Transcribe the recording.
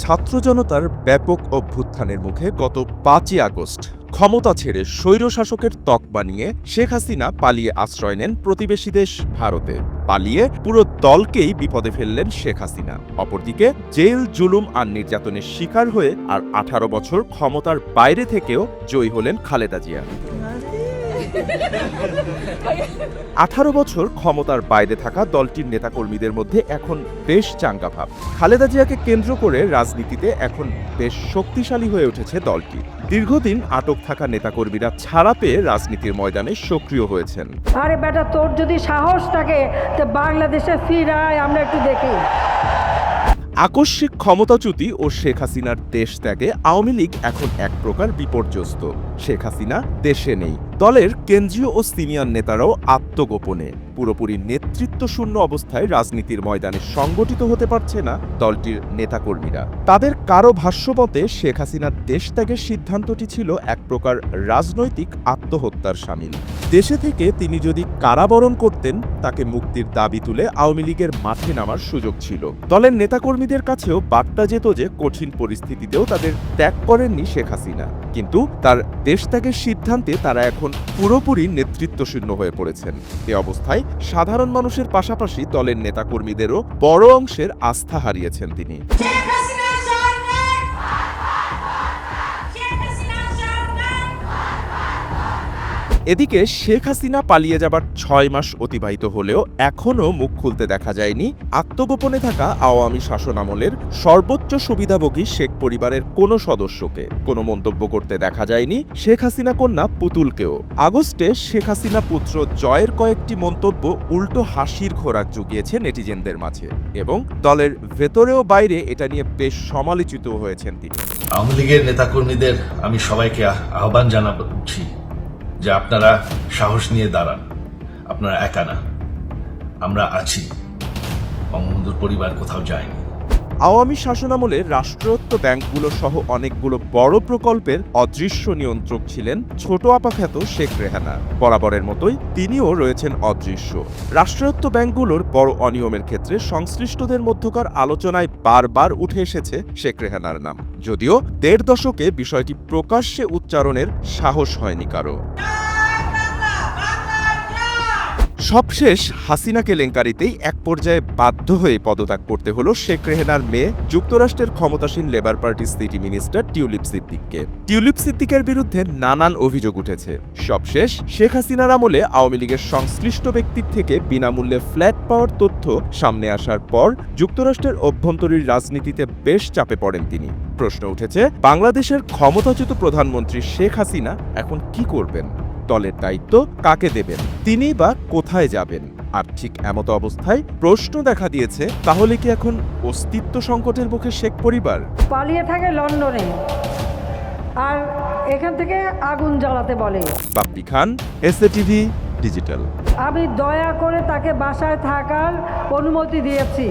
ছাত্র জনতার ব্যাপক অভ্যুত্থানের মুখে গত ৫ই আগস্ট ক্ষমতা ছেড়ে স্বৈরশাসকের তক বানিয়ে শেখ হাসিনা পালিয়ে আশ্রয় নেন প্রতিবেশী দেশ ভারতে। পালিয়ে পুরো দলকেই বিপদে ফেললেন শেখ হাসিনা। অপরদিকে জেল, জুলুম আর নির্যাতনের শিকার হয়ে আর ১৮ বছর ক্ষমতার বাইরে থেকেও জয়ী হলেন খালেদা জিয়া। ১৮ বছর ক্ষমতার বাইরে থাকা দলটির নেতাকর্মীদের মধ্যে এখন বেশ চাঙ্গা ভাব। খালেদা জিয়াকে কেন্দ্র করে রাজনীতিতে এখন বেশ শক্তিশালী হয়ে উঠেছে দলটি। দীর্ঘদিন আটক থাকা নেতাকর্মীরা ছাড়া পেয়ে রাজনীতির ময়দানে সক্রিয় হয়েছেন। আরে বেটা, তোর যদি সাহস থাকে তো বাংলাদেশে ফিরায় আমরা একটু দেখি। আকস্মিক ক্ষমতাচ্যুতি ও শেখ হাসিনার দেশ ত্যাগে আওয়ামী লীগ এখন এক প্রকার বিপর্যস্ত। শেখ হাসিনা দেশে নেই, দলের কেন্দ্রীয় ও সিনিয়র নেতারাও আত্মগোপনে। পুরোপুরি নেতৃত্ব শূন্য অবস্থায় রাজনীতির ময়দানে সংগঠিত হতে পারছে না দলটির নেতাকর্মীরা। তাদের কারো ভাষ্যমতে শেখ হাসিনার দেশ ত্যাগের সিদ্ধান্তটি ছিল এক প্রকার রাজনৈতিক আত্মহত্যার শামিল। দেশে থেকে তিনি যদি কারাবরণ করতেন, তাকে মুক্তির দাবি তুলে আওয়ামী লীগের মাঠে নামার সুযোগ ছিল। দলের নেতাকর্মীদের কাছেও বার্তা যেত যে কঠিন পরিস্থিতিতেও তাদের ত্যাগ করেননি শেখ হাসিনা, কিন্তু তার দেশ ত্যাগের সিদ্ধান্তে তারা এখন পুরোপুরি নেতৃত্বশূন্য হয়ে পড়েছেন। এ অবস্থায় সাধারণ মানুষের পাশাপাশি দলের নেতাকর্মীদেরও বড় অংশের আস্থা হারিয়েছেন তিনি। এদিকে শেখ হাসিনা পালিয়ে যাবার ৬ মাস অতিবাহিত হলেও এখনও মুখ খুলতে দেখা যায়নি আত্মগোপনে থাকা আওয়ামী শাসনামলের সর্বোচ্চ সুবিধাভোগী শেখ পরিবারের কোনো সদস্যকে। কোনো মন্তব্য করতে দেখা যায়নি শেখ হাসিনা কন্যা পুতুলকেও। আগস্টে শেখ হাসিনা পুত্র জয়ের কয়েকটি মন্তব্য উল্টো হাসির খোরাক জুগিয়েছে নেটিজেনদের মাঝে, এবং দলের ভেতরেও বাইরে এটা নিয়ে বেশ সমালোচিত হয়েছেন তিনি। আওয়ামী লীগের নেতাকর্মীদের আমি সবাইকে আহ্বান জানাচ্ছি যে আপনারা সাহস নিয়ে দাঁড়ান, আপনারা একা না, আমরা আছি, বঙ্গবন্ধুর পরিবার কোথাও যায়নি। আওয়ামী শাসনামলে রাষ্ট্রায়ত্ত ব্যাংকগুলো সহ অনেকগুলো বড় প্রকল্পের অদৃশ্য নিয়ন্ত্রক ছিলেন ছোট আপা খ্যাত শেখ রেহানা। বরাবরের মতোই তিনিও রয়েছেন অদৃশ্য। রাষ্ট্রায়ত্ত ব্যাংকগুলোর বড় অনিয়মের ক্ষেত্রে সংশ্লিষ্টদের মধ্যকার আলোচনায় বারবার উঠে এসেছে শেখ রেহানার নাম, যদিও ১.৫ দশকে বিষয়টি প্রকাশ্যে উচ্চারণের সাহস হয়নি কারো। সবশেষ হাসিনা কেলেঙ্কারিতেই এক পর্যায়ে বাধ্য হয়ে পদত্যাগ করতে হলো শেখ রেহানার মেয়ে, যুক্তরাষ্ট্রের ক্ষমতাসীন লেবার পার্টির সিটি মিনিস্টার টিউলিপ সিদ্দিককে। টিউলিপ সিদ্দিকের বিরুদ্ধে নানান অভিযোগ উঠেছে। সবশেষ শেখ হাসিনার আমলে আওয়ামী লীগের সংশ্লিষ্ট ব্যক্তির থেকে বিনামূল্যে ফ্ল্যাট পাওয়ার তথ্য সামনে আসার পর যুক্তরাষ্ট্রের অভ্যন্তরীণ রাজনীতিতে বেশ চাপে পড়েন তিনি। প্রশ্ন উঠেছে, বাংলাদেশের ক্ষমতাচ্যুত প্রধানমন্ত্রী শেখ হাসিনা এখন কি করবেন? দলের দায়িত্ব কাকে দেবেন? তিনি বা কোথায় যাবেন? আর ঠিক এমতো অবস্থায় প্রশ্ন দেখা দিয়েছে, তাহলে কি এখন অস্তিত্ব সংকটের মুখে শেখ পরিবার? পালিয়ে থাকে লন্ডনে, আর এখান থেকে আগুন জ্বালাতে বলে। বাপ্পি খান, এসএ টিভি ডিজিটাল। আমি দয়া করে তাকে বাসায় থাকার অনুমতি দিয়েছি।